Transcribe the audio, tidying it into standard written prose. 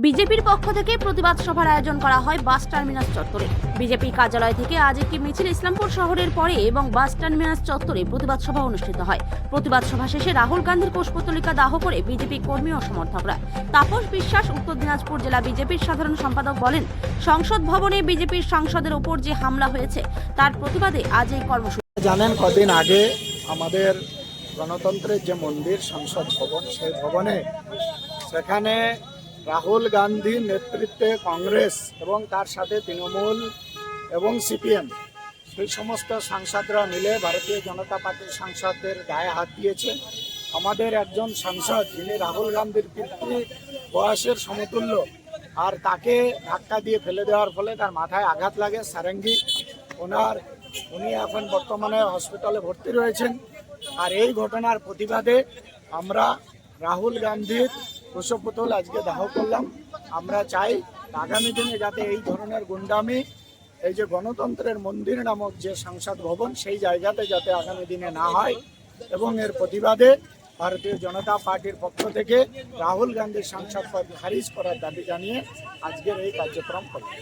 বিজেপির পক্ষ থেকে প্রতিবাদ সভার আয়োজন করা হয় বাস টার্মিনাস চত্বরে। বিজেপি কার্যালয় থেকে আজ একটি মিছিল ইসলামপুর শহরের পরে এবং বাস টার্মিনাস চত্বরে প্রতিবাদ সভা অনুষ্ঠিত হয়। প্রতিবাদ সভা শেষে রাহুল গান্ধীর কুশপুতলিকা দাহ করে বিজেপি কর্মী ও সমর্থকরা। তাপস বিশ্বাস, উত্তর দিনাজপুর জেলা বিজেপির সাধারণ সম্পাদক বলেন, সংসদ ভবনে বিজেপির সাংসদের ওপর যে হামলা হয়েছে তার প্রতিবাদে আজ এই কর্মসূচি। জানেন, কদিন আগে আমাদের গণতন্ত্রের যে মন্দির সংসদ ভবন, সেই ভবনে সেখানে রাহুল গান্ধীর নেতৃত্বে কংগ্রেস এবং তার সাথে তৃণমূল এবং সিপিএম সেই সমস্ত সাংসদরা মিলে ভারতীয় জনতা পার্টির সাংসদদের গায়ে হাত দিয়েছে। আমাদের একজন সাংসদ, যিনি রাহুল গান্ধীর পিতৃ বয়সের সমতুল্য, আর তাকে ধাক্কা দিয়ে ফেলে দেওয়ার ফলে তার মাথায় আঘাত লাগে, সারেঙ্গি। উনি এখন বর্তমানে হসপিটালে ভর্তি রয়েছেন। আর এই ঘটনার প্রতিবাদে আমরা রাহুল গান্ধীর কুশপুতল আজকে দাহ করলাম। আমরা চাই আগামী দিনে যাতে এই ধরনের গুন্ডামি, এই যে গণতন্ত্রের মন্দির নামক যে সংসদ ভবন, সেই জায়গাতে যাতে আগামী দিনে না হয়, এবং এর প্রতিবাদে ভারতীয় জনতা পার্টির পক্ষ থেকে রাহুল গান্ধীর সাংসদ পদ খারিজ করার দাবি জানিয়ে আজকের এই কার্যক্রম করলাম।